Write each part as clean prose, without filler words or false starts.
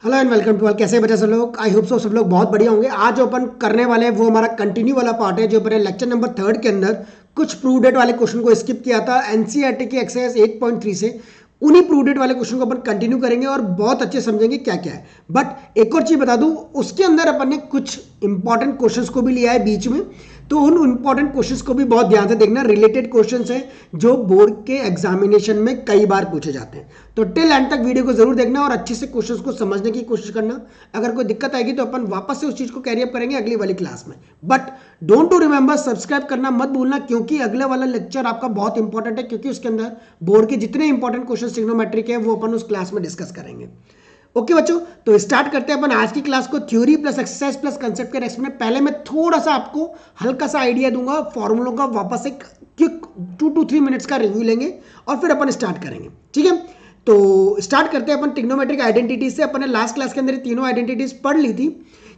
Hello and welcome to all. कैसे बचे सब लोग? आई होप सब लोग बहुत बढ़िया होंगे। आज जो अपन करने वाले हैं वो हमारा कंटिन्यू वाला पार्ट है, जो अपन लेक्चर नंबर 3 के अंदर कुछ प्रूव डेट वाले क्वेश्चन को स्किप किया था एनसीईआरटी की एक्सरसाइज 8.3 से। उन्हीं प्रूव डेट वाले क्वेश्चन को अपन कंटिन्यू करेंगे और बहुत अच्छे समझेंगे क्या क्या है। बट एक और चीज बता दूं, उसके अंदर अपन ने कुछ इंपॉर्टेंट क्वेश्चंस को भी लिया है बीच में, तो उन इंपॉर्टेंट क्वेश्चंस को भी बहुत ध्यान से देखना। रिलेटेड क्वेश्चंस हैं जो बोर्ड के एग्जामिनेशन में कई बार पूछे जाते हैं, तो टिल एंड तक वीडियो को जरूर देखना और अच्छे से क्वेश्चंस को समझने की कोशिश करना। अगर कोई दिक्कत आएगी तो अपन वापस से उस चीज को कैरी अप करेंगे अगली वाली क्लास में। But don't to remember, subscribe करना मत भूलना, क्योंकि अगले वाला लेक्चर आपका बहुत इंपॉर्टेंट है, क्योंकि उसके अंदर बोर्ड के जितने इंपॉर्टेंट क्वेश्चन ट्रिग्नोमेट्री के वो अपन उस क्लास में डिस्कस करेंगे। ओके बच्चों, तो स्टार्ट करते हैं अपन आज की क्लास को। Theory plus exercise plus concept के रेस्ट में पहले मैं थोड़ा सा आपको हल्का सा आइडिया दूंगा फॉर्मूलों का, वापस एक क्विक 2 to 3 मिनट्स का रिव्यू लेंगे और फिर अपन स्टार्ट करेंगे। ठीक है, तो स्टार्ट करते हैं अपन ट्रिग्नोमेट्रिक आइडेंटिटीज से। अपन ने लास्ट क्लास के अंदर तीनों आइडेंटिटीज पढ़ ली थी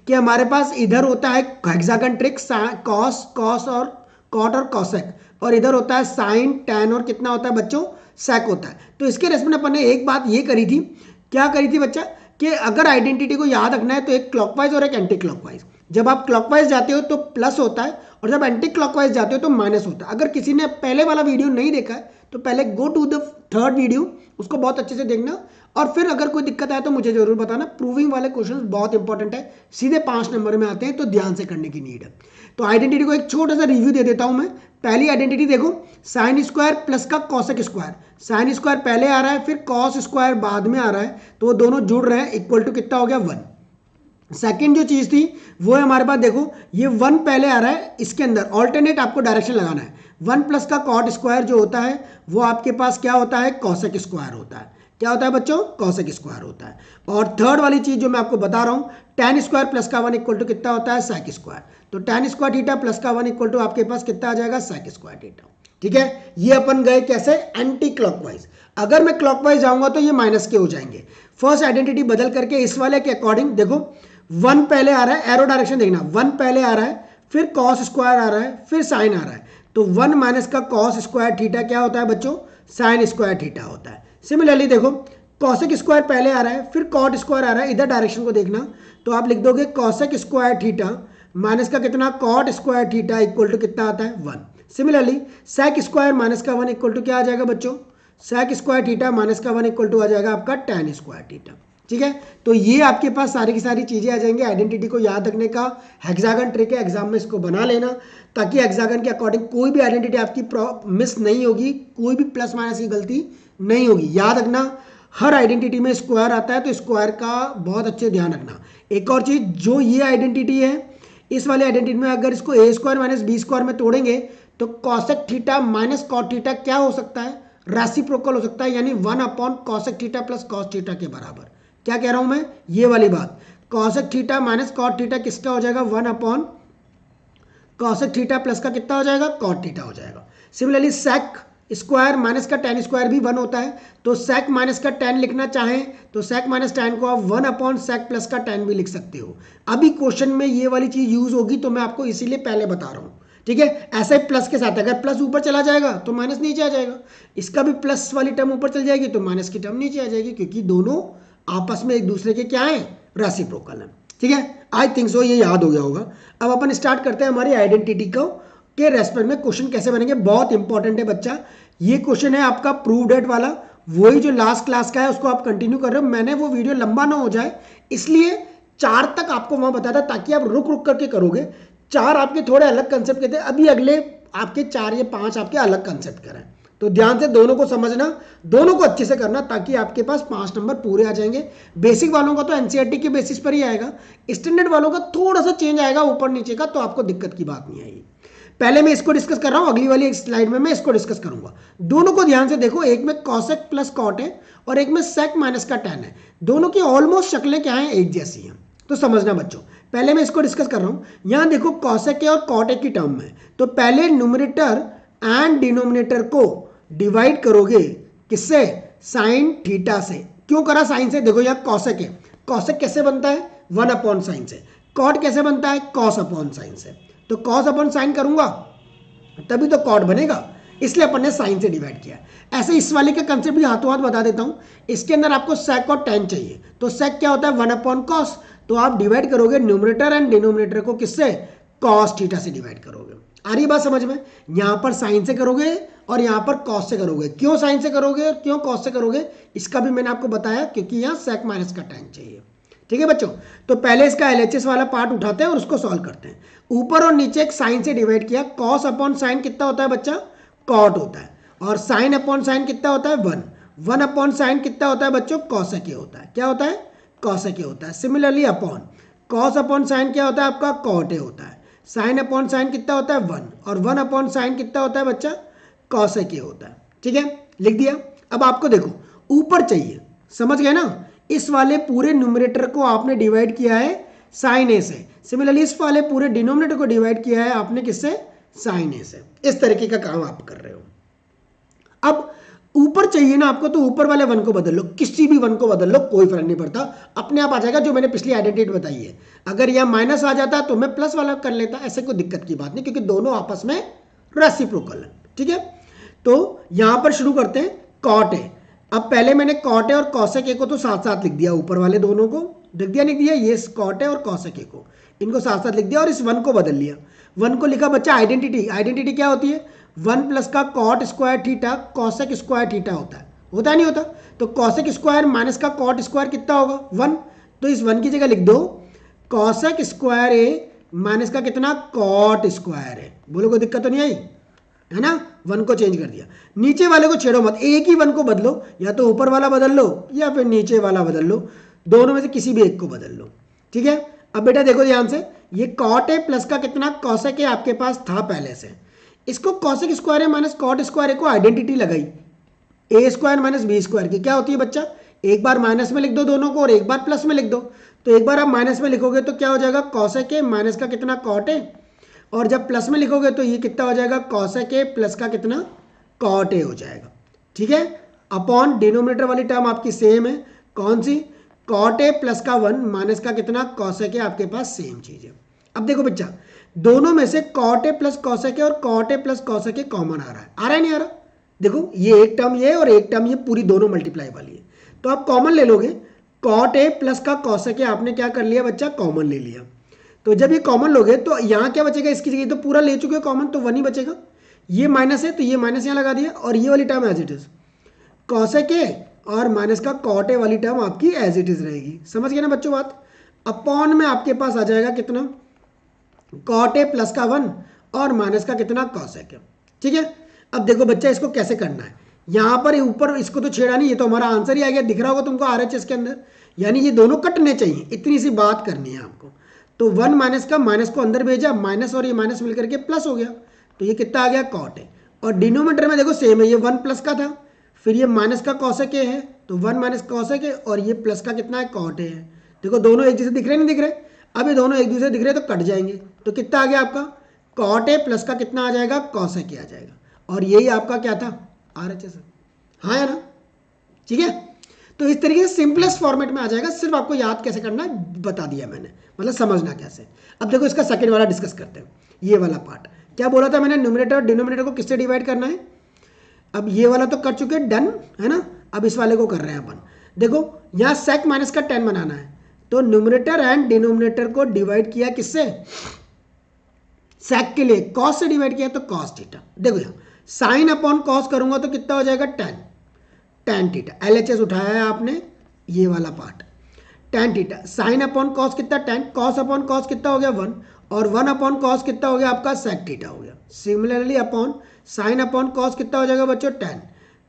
कि हमारे पास इधर होता है हेक्सागन ट्रिक, कॉस कॉस और कॉट और कॉसेक, और इधर होता है साइन टैन और कितना होता है बच्चों, सेक होता है। तो इसके रेस्ट में अपन ने एक बात ये करी थी, क्या करी थी बच्चा, कि अगर आइडेंटिटी को याद रखना है तो एक क्लॉकवाइज और एक एंटी क्लॉकवाइज। जब आप क्लॉकवाइज जाते हो तो प्लस होता है और जब एंटी क्लॉकवाइज जाते हो तो माइनस होता है। अगर किसी ने पहले वाला वीडियो नहीं देखा है तो पहले go to the third video, उसको बहुत अच्छे से देखना और फिर अगर कोई दिक्कत आए तो मुझे जरूर बताना। प्रूविंग वाले क्वेश्चन बहुत इंपॉर्टेंट है, सीधे 5 नंबर में आते हैं, तो ध्यान से करने की नीड है। तो आइडेंटिटी को एक छोटा सा रिव्यू दे देता हूं मैं। पहली आइडेंटिटी देखो, साइन स्क्वायर प्लस का कॉसेक स्क्वायर। साइन स्क्वायर पहले आ रहा है, फिर कॉस स्क्वायर बाद में आ रहा है, तो वो दोनों जुड़ रहे हैं, इक्वल टू कितना हो गया 1। सेकेंड जो चीज थी वो है हमारे पास, देखो ये 1 पहले आ रहा है, इसके अंदर ऑल्टरनेट आपको डायरेक्शन लगाना है। 1 प्लस का कॉट स्क्वायर जो होता है वो आपके पास क्या होता है, कॉसेक स्क्वायर होता है। क्या होता है बच्चों, कॉसेक स्क्वायर होता है। और थर्ड वाली चीज जो मैं आपको बता रहा हूं, tan स्क्वायर प्लस का 1 इक्वल टू कितना होता है, सेक स्क्वायर। तो tan स्क्वायर थीटा प्लस का 1 इक्वल टू आपके पास कितना आ जाएगा, सेक स्क्वायर थीटा। ठीक है, ये अपन गए कैसे, एंटी क्लॉकवाइज। अगर मैं क्लॉकवाइज जाऊंगा तो ये माइनस के हो जाएंगे। फर्स्ट आइडेंटिटी बदल करके इस वाले के अकॉर्डिंग देखो, 1 पहले आ रहा है, एरो डायरेक्शन देखना, 1 पहले आ रहा है, फिर कॉस स्क्वायर आ रहा है, फिर साइन आ रहा है, तो 1 माइनस का कॉस स्क्वायर थीटा क्या होता है बच्चों, साइन स्क्वायर थीटा होता है। सिमिलरली देखो, कॉसेक स्क्वायर पहले आ रहा है, फिर कॉट स्क्वायर आ रहा है, इधर डायरेक्शन को देखना, तो आप लिख दोगे कॉसेक स्क्वायर थीटा माइनस का कितना, cot square theta equal to कितना आता है 1। सिमिलरली सेक स्क्वायर माइनस का 1 इक्वल टू क्या आ जाएगा बच्चों, सेक स्क्वायर थीटा माइनस का 1 इक्वल टू आ जाएगा आपका tan स्क्वायर थीटा। ठीक है, तो ये आपके पास सारी की सारी चीजें आ जाएंगी। आइडेंटिटी को याद रखने का हेक्सागन ट्रिक है, एग्जाम में इसको बना लेना, ताकि हेक्सागन के अकॉर्डिंग कोई भी आइडेंटिटी आपकी मिस नहीं होगी, कोई भी प्लस माइनस की गलती नहीं होगी। याद रखना, हर आइडेंटिटी में स्क्वायर आता है, तो स्क्वायर का बहुत अच्छे ध्यान रखना। एक और चीज, जो ये आइडेंटिटी है, इस वाले आइडेंटिटी में अगर इसको A square minus B square में तोड़ेंगे तो cosec theta minus cot theta क्या हो सकता है, रेसिप्रोकल हो सकता है, यानी 1 upon cosec theta plus cos theta के बराबर। क्या कह रहा हूं मैं, ये वाली बात, cosec theta minus cot theta किसका हो जाएगा, 1 अपॉन कॉसेक थीटा प्लस का कितना हो जाएगा, कॉट थीटा हो जाएगा। सिमिलरली सेक स्क्वायर माइनस का tan स्क्वायर भी 1 होता है, तो सेक माइनस का tan लिखना चाहें तो सेक माइनस tan को आप 1 अपॉन सेक प्लस का tan भी लिख सकते हो। अभी क्वेश्चन में ये वाली चीज यूज होगी, तो मैं आपको इसीलिए पहले बता रहा हूं। ठीक है, ऐसे प्लस के साथ, अगर प्लस ऊपर चला जाएगा तो माइनस नीचे आ जाएगा, इसका भी प्लस वाली टर्म ऊपर चल जाएगी तो माइनस की टर्म नीचे आ जाएगी, क्योंकि दोनों आपस में एक दूसरे के क्या है, रेसिप्रोकल है। ठीक है, आई थिंक सो ये याद हो गया होगा। अब अपन स्टार्ट करते हैं हमारी आइडेंटिटी को के रेस्पेक्ट में क्वेश्चन कैसे बनेंगे। बहुत इंपॉर्टेंट है बच्चा, ये क्वेश्चन है आपका प्रूव डेट वाला, वही जो लास्ट क्लास का है उसको आप कंटिन्यू कर रहे हो। मैंने वो वीडियो लंबा ना हो जाए इसलिए 4 तक आपको वहां बताया था, ताकि आप रुक रुक करके करोगे। 4 आपके थोड़े अलग कंसेप्ट के थे, अभी अगले आपके 4 या 5 आपके अलग कंसेप्ट करें, तो ध्यान से दोनों को समझना, दोनों को अच्छे से करना, ताकि आपके पास 5 नंबर पूरे आ जाएंगे। बेसिक वालों का तो एनसीईआरटी के बेसिस पर ही आएगा, स्टैंडर्ड वालों का थोड़ा सा चेंज आएगा ऊपर नीचे का, तो आपको दिक्कत की बात नहीं आएगी। पहले मैं इसको डिस्कस कर रहा हूं, अगली वाली एक स्लाइड में मैं इसको डिस्कस करूंगा। दोनों को ध्यान से देखो, एक में कॉसेक प्लस कॉट है और एक में सेक माइनस का tan है। दोनों की ऑलमोस्ट शक्लें क्या हैं, एक जैसी हैं, तो समझना बच्चों। पहले मैं इसको डिस्कस कर रहा हूं। यहां देखो कॉसेक है और कॉट है की टर्म में, तो पहले न्यूमरेटर एंड डिनोमिनेटर को डिवाइड करोगे किससे, साइन थीटा से। क्यों करा साइन से, देखो यहां कॉसेक है, कॉसेक कैसे बनता है, 1 अपॉन साइन से। कॉट कैसे बनता है, कॉस अपॉन साइन से। तो कॉस अपॉन साइन करूंगा तभी तो कॉट बनेगा। इसलिए अपन ने साइन से डिवाइड किया। ऐसे इस वाले का कंसेप्ट भी हाथों हाथ बता देता हूँ। इसके अंदर आपको सेक और टेन चाहिए, तो सेक क्या होता है 1/cos, तो आप डिवाइड करोगे न्यूमरेटर एंड डिनोमिनेटर को किससे, cos थीटा से डिवाइड करोगे। आ रही बात समझ में? यहाँ पर साइन से करोगे और यहाँ पर cos से करोगे। क्यों साइन से करोगे और क्यों cos से करोगे इसका भी मैंने आपको बताया, क्योंकि यहाँ सेक माइनस का टेन चाहिए। ठीक है बच्चों, तो पहले इसका LHS वाला पार्ट उठाते हैं और उसको सॉल्व करते हैं। ऊपर और नीचे एक साइन से डिवाइड किया, cos अपॉन साइन कितना होता है बच्चा, cot होता है, और साइन अपॉन साइन कितना होता है 1, 1 अपॉन साइन कितना होता है बच्चों, cosec a होता है। क्या होता है, cosec a होता है। Similarly upon cos upon sine क्या होता है आपका, cot a होता है। साइन अपॉन साइन कितना होता है 1, और 1 अपॉन साइन कितना होता है बच्चा, cosec a होता है। ठीक है, लिख दिया। अब आपको देखो ऊपर चाहिए, समझ गए ना, इस वाले पूरे न्यूमरेटर को आपने डिवाइड किया है साइन ए से। सिमिलरली इस वाले पूरे डिनोमिनेटर को डिवाइड किया है आपने किससे, साइन ए से। इस तरीके का काम आप कर रहे हो। अब ऊपर चाहिए ना आपको, तो ऊपर वाले वन को बदल लो, किसी भी वन को बदल लो, कोई फर्क नहीं पड़ता, अपने आप आ जाएगा। जो मैंने पिछली आइडेंटिटी बताई है, अगर यह माइनस आ जाता तो मैं प्लस वाला कर लेता, ऐसे कोई दिक्कत की बात नहीं, क्योंकि दोनों आपस में रेसिप्रोकल है। ठीक है, तो यहां पर शुरू करते हैं कॉट ए। अब पहले मैंने कॉट ए और कॉसेक ए को तो साथ साथ लिख दिया, ऊपर वाले दोनों को लिख दिया, लिख दिया, ये कॉट ए और कॉसेक ए को, इनको साथ साथ लिख दिया और इस वन को बदल लिया। वन को लिखा बच्चा आइडेंटिटी। आइडेंटिटी क्या होती है, 1 प्लस का cot square theta cosec square theta होता है, होता है नहीं होता? तो कॉसेक स्क्वायर माइनस का कॉट स्क्वायर कितना होगा 1, तो इस 1 की जगह लिख दो कॉसेक स्क्वायर ए माइनस का कितना, कॉट स्क्वायर है। बोलो कोई दिक्कत तो नहीं आई है ना? 1 को चेंज कर दिया, नीचे वाले को छेड़ो मत, एक ही 1 को बदलो, या तो ऊपर वाला बदल लो या फिर नीचे वाला बदल लो, दोनों में से किसी भी एक को बदल लो। ठीक है, अब बेटा देखो ध्यान से, ये कॉट ए प्लस का कितना कॉसेक ए आपके पास था पहले से, इसको कॉसेक स्क्वायर ए माइनस कॉट स्क्वायर ए को आइडेंटिटी लगाई, ए स्क्वायर माइनस बी स्क्वायर की क्या होती है बच्चा, एक बार माइनस में लिख दो दोनों को और एक बार प्लस में लिख दो। तो एक बार आप माइनस में लिखोगे तो क्या हो जाएगा, कॉसेक ए माइनस का कितना कॉट ए, और जब प्लस में लिखोगे तो ये कितना हो जाएगा, कॉसेक ए प्लस का कितना कॉट ए हो जाएगा। ठीक है, अपॉन डिनोमिनेटर वाली टर्म आपकी सेम है, कौन सी, कॉट ए प्लस का 1 माइनस का कितना कॉसेक ए, आपके पास सेम चीज है। अब देखो बच्चा, दोनों में से cot A plus cosec A और cot A plus cosec A common आ रहा है, आ रहा है नहीं आ रहा? देखो ये एक टर्म ये और एक टर्म ये, पूरी दोनों मल्टीप्लाई वाली है, तो आप कॉमन ले लोगे, कॉट ए प्लस का कॉसेक ए आपने क्या कर लिया बच्चा, कॉमन ले लिया। तो जब ये कॉमन लोगे तो यहाँ क्या बचेगा, इसकी जगह तो पूरा ले चुके हो कॉमन, तो 1 ही बचेगा। ये माइनस है तो ये माइनस यहाँ लगा दिया, और ये वाली term as it is cosec A और माइनस का कॉट ए वाली टर्म आपकी एज इट इज रहेगी। समझ गए ना बच्चों बात? अपॉन में आपके पास आ जाएगा कितना, कॉट ए प्लस का 1 और माइनस का कितना कॉसेक ए। ठीक है, अब देखो बच्चा इसको कैसे करना है, यहाँ पर ऊपर इसको तो छेड़ा नहीं, ये तो हमारा आंसर ही आ गया, दिख रहा होगा तुमको RHS के अंदर, यानी ये दोनों कटने चाहिए, इतनी सी बात करनी है आपको। तो 1 माइनस का माइनस को अंदर भेजा, माइनस और ये माइनस मिलकर के प्लस हो गया, तो ये कितना आ गया कॉट है। और डिनोमिनेटर में देखो सेम है, ये 1 प्लस का था, फिर ये माइनस का कॉसेक ए है, तो 1 माइनस कॉसेक ए और ये प्लस का कितना है कॉट ए है। देखो दोनों एक जैसे दिख रहे नहीं दिख रहे, अब ये दोनों एक दूसरे दिख रहे तो कट जाएंगे, तो कितना आ गया आपका कॉट ए प्लस का कितना आ जाएगा, कॉसेक ए आ जाएगा, और यही आपका क्या था RHS। हाँ है ना? ठीक है, तो इस तरीके से सिंपलेस्ट फॉर्मेट में आ जाएगा, सिर्फ आपको याद कैसे करना है बता दिया मैंने, मतलब समझना कैसे। अब देखो इसका सेकंड वाला डिस्कस करते हैं, ये वाला पार्ट क्या बोला था मैंने, न्यूमरेटर और डिनोमिनेटर को किससे डिवाइड करना है। अब ये वाला तो कर चुके हैं, डन है ना, अब इस वाले को कर रहे हैं अपन। देखो यहाँ सेक माइनस का 10 बनाना है, तो न्यूमरेटर एंड डिनोमिनेटर को डिवाइड किया किससे, सेक के लिए कॉस से डिवाइड किया तो कॉस थीटा। देखो यहाँ साइन अपॉन कॉस करूंगा तो कितना हो जाएगा, tan थीटा, LHS उठाया है आपने, ये वाला part tan theta, sine upon cos कितना tan, कॉस अपॉन कॉस कितना हो गया 1, और 1 अपॉन कॉस कितना हो गया आपका सेक थीटा हो गया। Similarly upon sine upon cos कितना हो जाएगा बच्चों tan,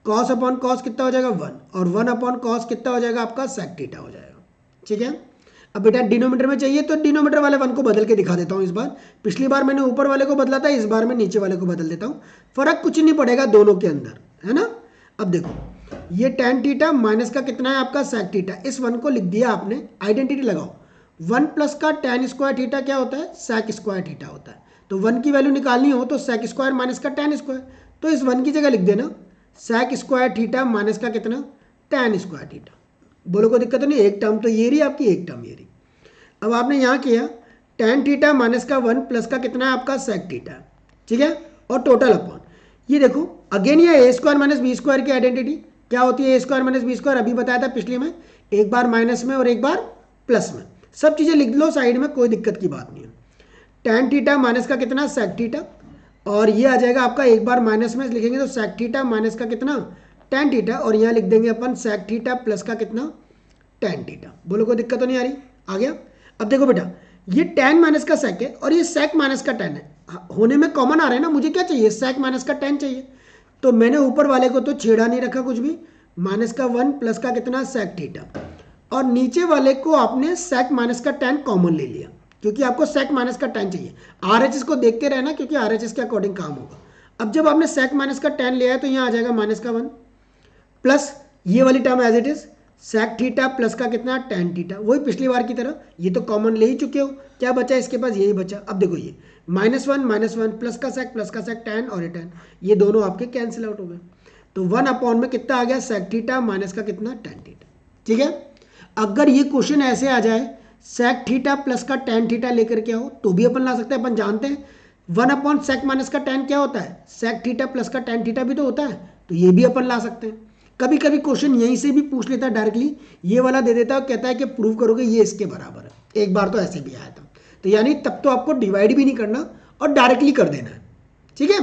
कॉस अपॉन कॉस कितना हो जाएगा 1, और 1 अपॉन कॉस कितना हो जाएगा आपका सेक थीटा हो जाएगा। ठीक है, अब बेटा डिनोमिनेटर में चाहिए तो डिनोमिनेटर वाले 1 को बदल के दिखा देता हूँ इस बार, पिछली बार मैंने ऊपर वाले को बदला था, इस बार मैं नीचे वाले को बदल देता हूँ, फर्क कुछ नहीं पड़ेगा दोनों के अंदर, है ना। अब देखो ये tan थीटा माइनस का कितना है आपका सेक थीटा, इस 1 को लिख दिया आपने, आइडेंटिटी लगाओ, 1 प्लस का tan स्क्वायर थीटा क्या होता है, सेक स्क्वायर थीटा होता है। तो 1 की वैल्यू निकालनी हो तो सेक स्क्वायर माइनस का tan स्क्वायर, तो इस 1 की जगह लिख देना सेक स्क्वायर थीटा माइनस का कितना tan स्क्वायर थीटा। बोलो कोई दिक्कत नहीं, एक टर्म तो ये रही आपकी, एक टर्म ये रही। अब आपने यहाँ किया tan थीटा माइनस का 1 प्लस का कितना है आपका सेक थीटा, ठीक है, और टोटल अपॉन ये देखो अगेन ये ए स्क्वायर माइनस बी स्क्वायर की आइडेंटिटी क्या होती है, ए स्क्वायर माइनस बी स्क्वायर अभी बताया था पिछले में, एक बार माइनस में और एक बार प्लस में, सब चीज़ें लिख लो साइड में, कोई दिक्कत की बात नहीं है। टैन थीटा माइनस का कितना सेक थीटा, और ये आ जाएगा आपका एक बार माइनस में लिखेंगे तो सेक थीटा माइनस का कितना टैन थीटा, और यहाँ लिख देंगे अपन सेक थीटा प्लस का कितना टैन थीटा। बोलो कोई दिक्कत तो नहीं आ रही, आ गया। अब देखो बेटा ये टैन माइनस का सेक है और ये सेक माइनस का टैन है, होने में कॉमन आ रहे हैं ना, मुझे क्या चाहिए सेक माइनस का टैन चाहिए, तो मैंने ऊपर वाले को तो छेड़ा नहीं रखा कुछ भी, माइनस का 1 प्लस का कितना सेक थीटा, और नीचे वाले को आपने सेक माइनस का टैन कॉमन ले लिया क्योंकि आपको सेक माइनस का टैन चाहिए। आरएचएस को देखते रहना क्योंकि आरएचएस के अकॉर्डिंग काम होगा। अब जब आपने सेक माइनस का टैन लिया है तो यहाँ आ जाएगा माइनस का 1 प्लस ये वाली term as it is sec theta plus का कितना टैन थीटा, वही पिछली बार की तरह, ये तो कॉमन ले ही चुके हो, क्या बचा इसके पास, यही बचा। अब देखो ये -1 प्लस का सेक टैन और ये टैन, ये दोनों आपके कैंसिल आउट हो गए, तो 1 अपॉन में कितना आ गया सेक थीटा माइनस का कितना टैन थीटा। ठीक है, अगर ये क्वेश्चन ऐसे आ जाए सेक थीटा प्लस का टैन थीटा लेकर के आओ तो भी अपन ला सकते हैं, अपन जानते हैं 1 अपॉन सेक माइनस का टैन क्या होता है, सेक थीटा प्लस का टैन थीटा भी तो होता है, तो ये भी अपन ला सकते हैं। कभी कभी क्वेश्चन यहीं से भी पूछ लेता है डायरेक्टली, ये वाला दे देता है और कहता है कि प्रूव करोगे ये इसके बराबर है, एक बार तो ऐसे भी आया था, तो यानी तब तो आपको डिवाइड भी नहीं करना और डायरेक्टली कर देना है। ठीक है,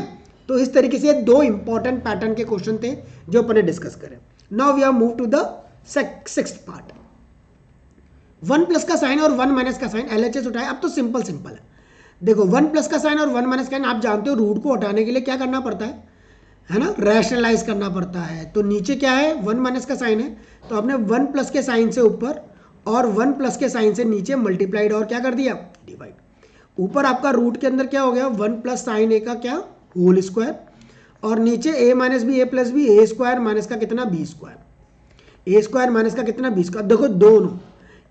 तो इस तरीके से दो इंपॉर्टेंट पैटर्न के क्वेश्चन थे जो अपन ने डिस्कस करे। Now we are move to the sixth part. 1 plus का साइन और 1 माइनस का साइन एलएचएस उठाए, अब तो सिंपल है। देखो 1 प्लस का साइन और 1 माइनस का साइन आप जानते हो रूट को हटाने के लिए क्या करना पड़ता है ना, रैशनलाइज करना पड़ता है। तो नीचे क्या है 1 माइनस का साइन है, तो आपने 1 प्लस के साइन से ऊपर और 1 प्लस के साइन से नीचे मल्टीप्लाइड और क्या कर दिया डिवाइड। ऊपर आपका रूट के अंदर क्या हो गया 1 प्लस साइन ए का क्या होल स्क्वायर, और नीचे ए माइनस बी ए प्लस बी ए स्क्वायर माइनस का कितना बी स्क्वायर, ए स्क्वायर माइनस का कितना बी स्क्वायर। देखो दोनों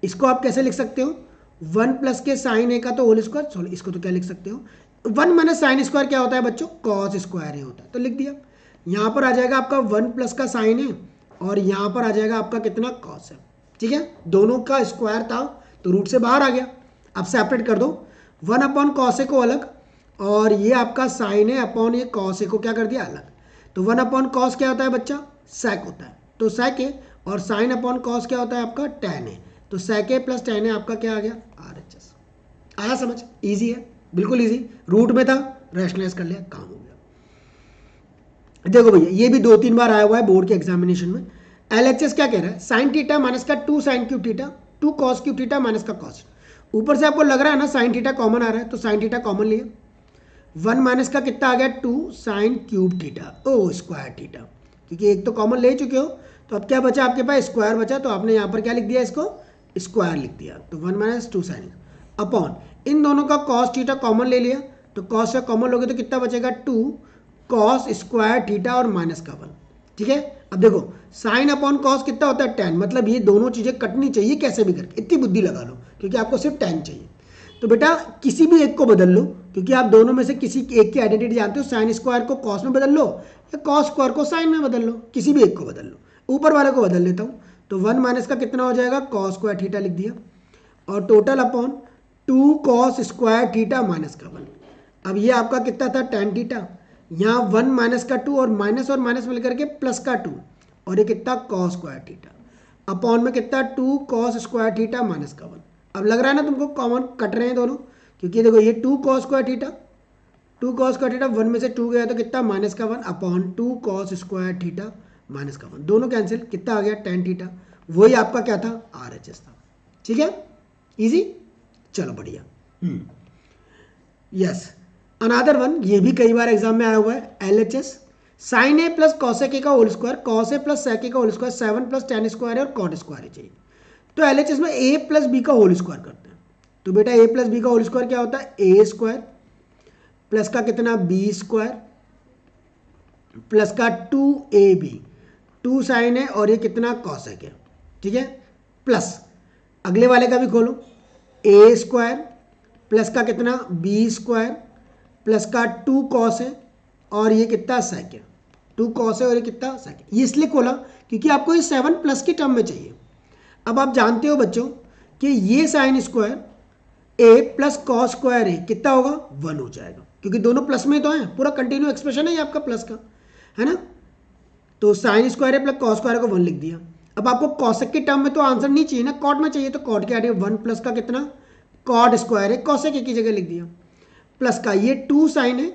इसको आप कैसे लिख सकते हो, 1 प्लस के साइन ए का तो होल स्क्वायर, सॉरी इसको तो क्या लिख सकते हो 1 माइनस साइन स्क्वायर क्या होता है बच्चों कॉस स्क्वायर ए होता है, तो लिख दिया। यहाँ पर आ जाएगा आपका 1 प्लस का साइन है और यहाँ पर आ जाएगा आपका कितना कॉस है। ठीक है, दोनों का स्क्वायर था तो रूट से बाहर आ गया, अब सेपरेट कर दो 1 अपॉन कॉस ए को अलग, और ये आपका साइन है अपॉन ये कॉस ए को क्या कर दिया अलग। तो 1 अपॉन कॉस क्या होता है बच्चा सेक होता है, तो सेक है, और साइन अपॉन कॉस क्या होता है आपका टैन है, तो सेक ए प्लस टैन है आपका क्या आ गया आरएचएस। आया समझ, इजी है बिल्कुल इजी, रूट में था रैशनलाइज कर लिया काम हो गया। देखो भैया ये भी 2-3 बार आया हुआ है बोर्ड के एग्जामिनेशन में। एलएचएस क्या कह रहा है साइन थीटा माइनस का 2 sine cube theta 2 cos cube theta minus का कॉस, ऊपर से आपको लग रहा है ना साइन थीटा कॉमन आ रहा है तो साइन थीटा कॉमन लिया, 1 माइनस का कितना आ गया 2 साइन क्यूब थीटा ओ स्क्वायर थीटा, क्योंकि एक तो कॉमन ले चुके हो, तो अब क्या बचा आपके पास स्क्वायर बचा, तो आपने यहाँ पर क्या लिख दिया इसको स्क्वायर लिख दिया, तो 1 माइनस 2 साइन अपॉन इन दोनों का कॉस थीटा कॉमन ले लिया, तो कॉस से कॉमन लोगे तो कितना बचेगा 2 कॉस स्क्वायर थीटा और माइनस का 1। ठीक है, अब देखो साइन अपॉन कॉस कितना होता है tan, मतलब ये दोनों चीजें कटनी चाहिए कैसे भी करके, इतनी बुद्धि लगा लो क्योंकि आपको सिर्फ tan चाहिए। तो बेटा किसी भी एक को बदल लो क्योंकि आप दोनों में से किसी एक की आइडेंटिटी जानते हो, साइन स्क्वायर को कॉस में बदल लो या कॉस स्क्वायर को साइन में बदल लो, किसी भी एक को बदल लो। ऊपर वाले को बदल लेता हूँ, तो 1 माइनस का कितना हो जाएगा कॉस स्क्वायर थीटा लिख दिया, और total upon 2 cos square theta minus का 1। अब ये आपका कितना था tan थीटा, यहाँ 1 माइनस का 2 और माइनस मिलकर के प्लस का 2, और ये कितना कॉस स्क्वायर थीटा अपॉन में कितना 2 कॉस स्क्वायर थीटा माइनस का 1। अब लग रहा है ना तुमको कॉमन कट रहे हैं दोनों, क्योंकि देखो ये 2 कॉस स्क्वायर थीटा 1 में से 2 गया तो कितना माइनस का 1 upon 2 cos square theta minus का 1, दोनों कैंसिल, कितना आ गया tan थीटा, वही आपका क्या था आरएचएस था। ठीक है इजी, चलो बढ़िया। यस अनादर वन, ये भी कई बार एग्जाम में आया हुआ है, LHS sine A plus cosec A का whole square cos A plus sec A का whole square 7 plus tan square है और कॉट स्क्वायर चाहिए। तो एलएचएस में ए प्लस बी का होल स्क्वायर करते हैं, तो बेटा ए प्लस बी का होल स्क्वायर क्या होता है ए स्क्वायर प्लस का कितना बी स्क्वायर प्लस का 2ab, 2 साइन है और ये कितना कॉसेक है। ठीक है, प्लस अगले वाले का भी खोलो ए स्क्वायर प्लस का कितना बी स्क्वायर प्लस का 2 कॉस है और ये कितना सेक है, 2 कॉस है और ये कितना सेक है। ये इसलिए खोला क्योंकि आपको ये 7 प्लस की टर्म में चाहिए। अब आप जानते हो बच्चों कि ये साइन स्क्वायर ए प्लस कॉस स्क्वायर ए कितना होगा 1 हो जाएगा, क्योंकि दोनों प्लस में तो है, पूरा कंटिन्यू एक्सप्रेशन है ये आपका प्लस का, है ना। तो साइन स्क्वायर है प्लस कॉस स्क्वायर को 1 लिख दिया। अब आपको कॉसेक के टर्म में तो आंसर नहीं चाहिए ना, कॉट में चाहिए, तो कॉट क्या है 1 प्लस का कितना कॉट स्क्वायर है, कॉसेक ए की जगह लिख दिया, प्लस का ये 2 साइन है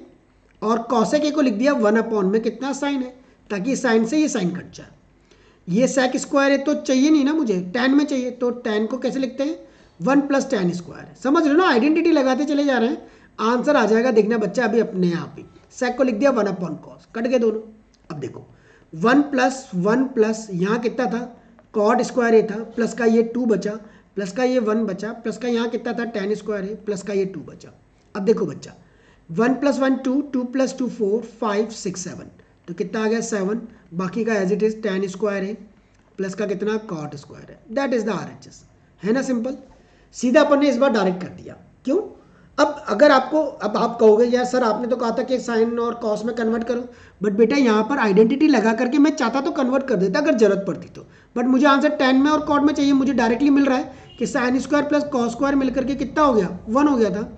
और कॉसेक ए को लिख दिया 1 अपॉन में कितना साइन है, ताकि साइन से ये साइन कट जाए। ये सेक स्क्वायर है तो चाहिए नहीं ना मुझे, टैन में चाहिए, तो टैन को कैसे लिखते हैं 1 प्लस टैन स्क्वायर। समझ रहे हो ना, आइडेंटिटी लगाते चले जा रहे हैं, आंसर आ जाएगा, देखना बच्चा अभी अपने आप ही। सेक को लिख दिया 1 अपॉन कॉस, कट गए दोनों। अब देखो 1 प्लस यहाँ कितना था कॉट स्क्वायर ए था, प्लस का ये 2 बचा, प्लस का ये 1 बचा, प्लस का यहाँ कितना था टैन स्क्वायर है, प्लस का ये 2 बचा। अब देखो बच्चा 1 प्लस 1 2, 2 प्लस 2 4, 5 6 7, तो कितना आ गया 7, बाकी का as it is tan square है प्लस का कितना कॉट स्क्वायर है, दैट इज द आरएचएस, है ना सिंपल। सीधा अपन ने इस बार डायरेक्ट कर दिया, क्यों। अब अगर आपको, अब आप कहोगे यार सर आपने तो कहा था कि साइन और कॉस में कन्वर्ट करो, बट बेटा यहाँ पर आइडेंटिटी लगा करके मैं चाहता तो कन्वर्ट कर देता अगर जरूरत पड़ती तो, बट मुझे आंसर टैन में और कॉट में चाहिए, मुझे डायरेक्टली मिल रहा है कि sine square plus cos square मिलकर के कितना हो गया 1 हो गया था,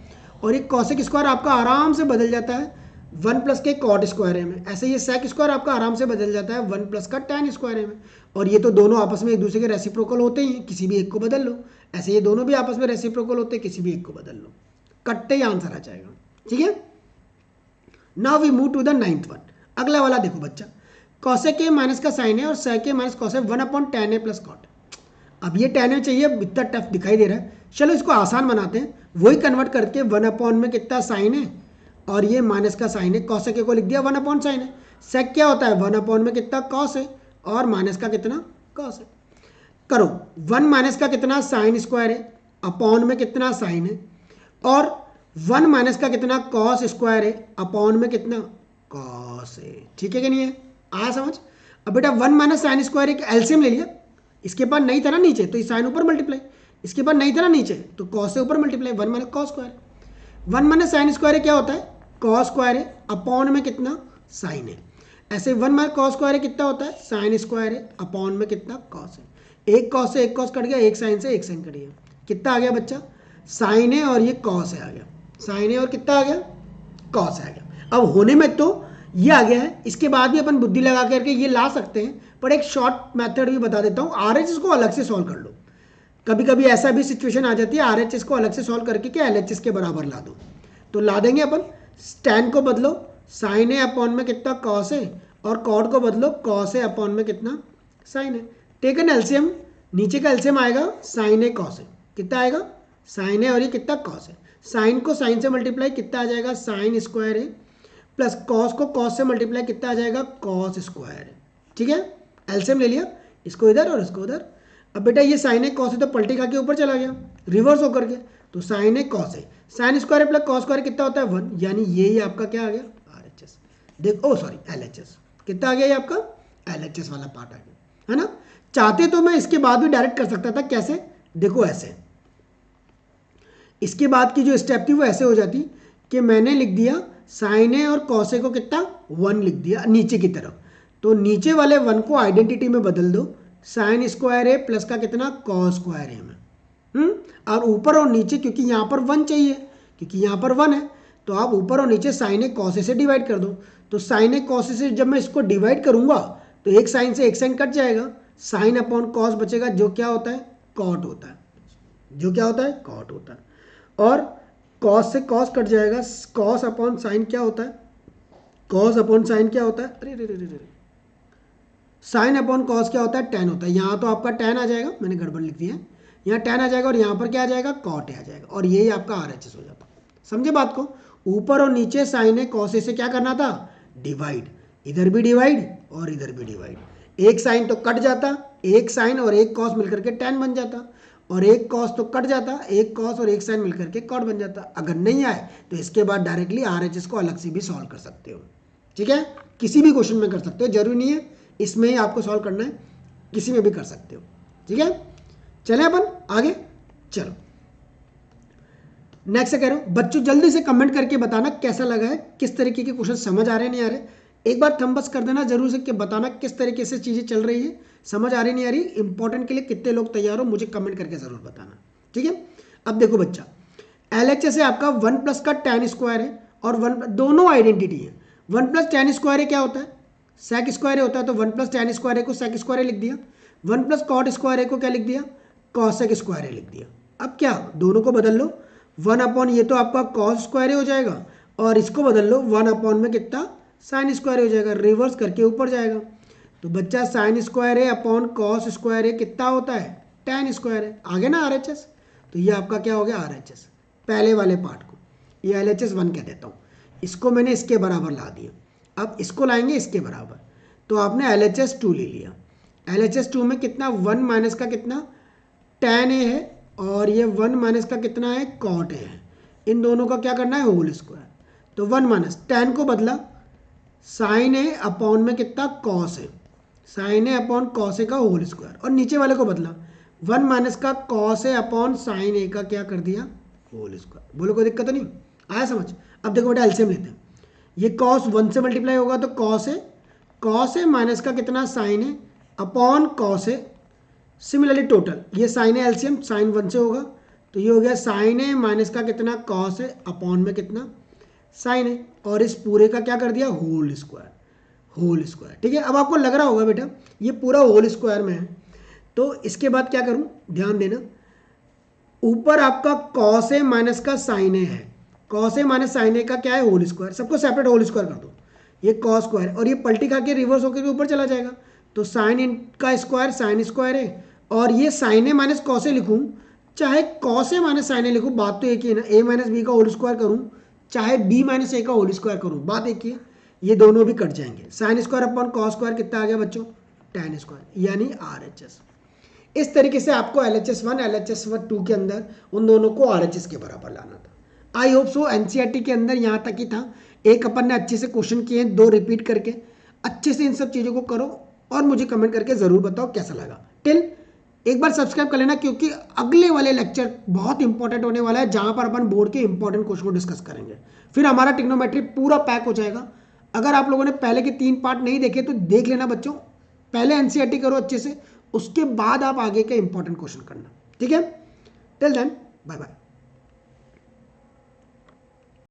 और एक कॉसेक स्क्वायर आपका आराम से बदल जाता है 1 प्लस के कॉट स्क्वायर है में, ऐसे ये सेक स्क्वायर आपका आराम से बदल जाता है 1 प्लस का टैन स्क्वायर है में, और ये तो दोनों आपस में एक दूसरे के रेसिप्रोकल होते ही, किसी भी एक को बदल लो, ऐसे ये दोनों भी आपस में रेसिप्रोकल होते हैं, किसी भी एक को बदल लो, कट्टे ही आंसर आ जाएगा, ठीक है। Now we move to the 9th one. अगला वाला देखो बच्चा, कॉसेक ए माइनस का साइन है और सेक ए माइनस कॉस है 1 upon tan A plus cot. अब ये टैन ए चाहिए, इतना टफ दिखाई दे रहा है, चलो इसको आसान बनाते हैं, वही कन्वर्ट करके 1 अपॉन में कितना साइन है और ये माइनस का साइन है, कॉसेक ए को लिख दिया 1 अपॉन साइन है, सेक क्या होता है 1 अपॉन में कितना कॉस है और माइनस का कितना कॉस है। करो 1 माइनस का कितना साइन स्क्वायर है अपॉन में कितना साइन है, और 1 माइनस का कितना कॉस स्क्वायर है अपॉन में कितना कॉस है, ठीक है कि नहीं है, आया समझ। अब बेटा 1 माइनस साइन स्क्वायर एक एलसीएम ले लिया, इसके बाद नहीं था ना नीचे तो साइन ऊपर मल्टीप्लाई, इसके बाद नहीं था ना नीचे तो कॉस से ऊपर multiply, 1 minus cos square, 1 minus sine square क्या होता है कॉस स्क्वायर है अपॉन में कितना साइन है, ऐसे 1 माइनस कॉस स्क्वायर है कितना होता है साइन स्क्वायर है अपॉन में कितना कॉस है, एक कॉस से एक कॉस कट गया, एक साइन से एक साइन कट गया, कितना आ गया बच्चा साइन है और ये कॉस है आ गया, साइन है और कितना आ गया कॉस है आ गया। अब होने में तो ये आ गया है, इसके बाद भी अपन बुद्धि लगा करके ये ला सकते हैं, पर एक शॉर्ट मेथड भी बता देता हूँ, आरएचएस को अलग से सॉल्व कर लो, कभी कभी ऐसा भी सिचुएशन आ जाती है आरएचएस को अलग से सॉल्व करके क्या एलएचएस के बराबर ला दो, तो ला देंगे अपन, टैन को बदलो साइन है अपॉन में कितना कॉस है, और कॉट को बदलो कॉस है अपॉन में कितना साइन है, टेक एन एलसीएम, नीचे का एलसीएम आएगा साइन है कॉस है, कितना आएगा साइन है और ये कितना कॉस है, साइन को साइन से मल्टीप्लाई कितना आ जाएगा साइन स्क्वायर है, प्लस कॉस को कॉस से मल्टीप्लाई कितना आ जाएगा कॉस स्क्वायर है, ठीक है। एलसीएम ले लिया, इसको इधर और इसको उधर। अब बेटा ये साइन है कॉस है तो पलटी खा के ऊपर चला गया रिवर्स होकर के, तो साइन है कॉस है, sine square plus cos square कितना होता है 1, यानी ये ही आपका क्या आ गया आरएचएस, देखो सॉरी एलएचएस, कितना आ गया ये आपका एलएचएस वाला पार्ट आ गया, है ना। चाहते तो मैं इसके बाद भी डायरेक्ट कर सकता था, कैसे देखो ऐसे, इसके बाद की जो स्टेप थी वो ऐसे हो जाती कि मैंने लिख दिया साइन ए और कॉस ए को कितना 1 लिख दिया नीचे की तरफ, तो नीचे वाले 1 को आइडेंटिटी में बदल दो, साइन स्क्वायर ए प्लस का कितना कॉस स्क्वायर ए में, और ऊपर और नीचे क्योंकि यहाँ पर 1 चाहिए, क्योंकि यहाँ पर 1 है तो आप ऊपर और नीचे साइन ए कॉस ए से डिवाइड कर दो, तो साइन ए कॉस ए से जब मैं इसको डिवाइड करूँगा तो एक साइन से एक साइन कट जाएगा, साइन अपॉन कॉस बचेगा जो क्या होता है कॉट होता है, जो क्या होता है कॉट होता है, और कॉस से कॉस कट जाएगा, कॉस अपॉन साइन क्या होता है कॉस अपॉन साइन क्या होता है अरे रे रे रे रे साइन अपॉन कॉस क्या होता है टैन होता है, यहाँ तो आपका टैन आ जाएगा, मैंने गड़बड़ लिख दिया है, यहाँ टैन आ जाएगा और यहाँ पर क्या आ जाएगा कॉट आ जाएगा, और यही आपका आरएचएस हो जाता, समझे बात को। ऊपर और नीचे साइन है कॉस से क्या करना था डिवाइड, इधर भी डिवाइड और इधर भी डिवाइड, एक साइन तो कट जाता, एक साइन और एक कॉस मिलकर के टैन बन जाता, और एक कॉस तो कट जाता, एक कॉस और एक साइन मिलकर के कॉट बन जाता। अगर नहीं आए तो इसके बाद डायरेक्टली आरएचएस को अलग से भी सॉल्व कर सकते हो, ठीक है, किसी भी क्वेश्चन में कर सकते हो, जरूरी नहीं है इसमें ही आपको सॉल्व करना है, किसी में भी कर सकते हो, ठीक है। चलें अपन आगे, चलो नेक्स्ट से कह रहा हूँ बच्चों जल्दी से कमेंट करके बताना कैसा लगा है, किस तरीके के क्वेश्चन समझ आ रहे हैं नहीं आ रहे, एक बार थंबस कर देना जरूर से कि बताना किस तरीके से चीज़ें चल रही है, समझ आ रही नहीं आ रही, इंपॉर्टेंट के लिए कितने लोग तैयार हो मुझे कमेंट करके ज़रूर बताना, ठीक है। अब देखो बच्चा LHS है आपका 1 प्लस का tan स्क्वायर है और 1 दोनों आइडेंटिटी है। 1 प्लस tan स्क्वायर क्या होता है, sec स्क्वायर होता है, तो 1 प्लस tan स्क्वायर को sec स्क्वायर लिख दिया, 1 प्लस cot स्क्वायर को क्या लिख दिया, cosec स्क्वायर लिख दिया। अब क्या दोनों को बदल लो, 1 अपॉन ये तो आपका cos स्क्वायर हो जाएगा और इसको बदल लो 1 अपॉन में कितना sin स्क्वायर हो जाएगा, रिवर्स करके ऊपर जाएगा। तो बच्चा sin स्क्वायर है अपॉन cos स्क्वायर है कितना होता है, tan स्क्वायर है। आगे ना RHS, तो ये आपका क्या हो गया RHS, पहले वाले पार्ट को ये LHS 1 कह देता हूँ, इसको मैंने इसके बराबर ला दिया। अब इसको लाएंगे इसके बराबर, तो आपने LHS 2 ले लिया। LHS 2 में कितना 1 माइनस का कितना tan A है और ये 1 माइनस का कितना है cot A है, इन दोनों का क्या करना है होल स्क्वायर। तो 1 माइनस tan को बदला sin A अपॉन में कितना cos है, sin A upon cos A का होल स्क्वायर, और नीचे वाले को बदला 1 माइनस का cos A upon sin A का क्या कर दिया होल स्क्वायर। बोलो कोई दिक्कत तो नहीं आया समझ। अब देखो बेटा एलसीएम लेते हैं, ये cos 1 से मल्टीप्लाई होगा तो cos A माइनस का कितना sin A upon cos A, similarly total ये sin A एलसीएम sin 1 से होगा तो ये हो गया sin A माइनस का कितना cos A अपॉन में कितना sin A, और इस पूरे का क्या कर दिया होल स्क्वायर। ठीक है, अब आपको लग रहा होगा बेटा ये पूरा होल स्क्वायर में है, तो इसके बाद क्या करूं, ध्यान देना, ऊपर आपका cos A माइनस का sin A है, cos A minus sin A का क्या है होल स्क्वायर, सबको सेपरेट होल स्क्वायर कर दो, ये cos स्क्वायर और ये पलटी खा के रिवर्स होकर ऊपर चला जाएगा, तो sin का स्क्वायर sin स्क्वायर है, और ये sin A minus cos A लिखूँ चाहे cos A minus sin A लिखूँ, बात तो एक ही है ना, A माइनस बी का होल स्क्वायर करूँ चाहे b माइनस ए का होल स्क्वायर करूँ, बात एक ही है, ये दोनों भी कट जाएंगे। sin square upon cos square कितना आ गया बच्चों tan स्क्वायर, यानी RHS। इस तरीके से आपको LHS 1 LHS 2 के अंदर उन दोनों को RHS के बराबर लाना था। आई होप सो NCERT के अंदर यहाँ तक ही था, एक अपन ने अच्छे से क्वेश्चन किए, 2 रिपीट करके अच्छे से इन सब चीज़ों को करो और मुझे कमेंट करके ज़रूर बताओ कैसा लगा। टिल एक बार सब्सक्राइब कर लेना, क्योंकि अगले वाले लेक्चर बहुत इंपॉर्टेंट होने वाला है, जहाँ पर अपन बोर्ड के इंपॉर्टेंट क्वेश्चन को डिस्कस करेंगे, फिर हमारा ट्रिग्नोमेट्री पूरा पैक हो जाएगा। अगर आप लोगों ने पहले के 3 पार्ट नहीं देखे तो देख लेना बच्चों, पहले NCERT करो अच्छे से, उसके बाद आप आगे के इंपॉर्टेंट क्वेश्चन करना। ठीक है, टिल देन बाय बाय।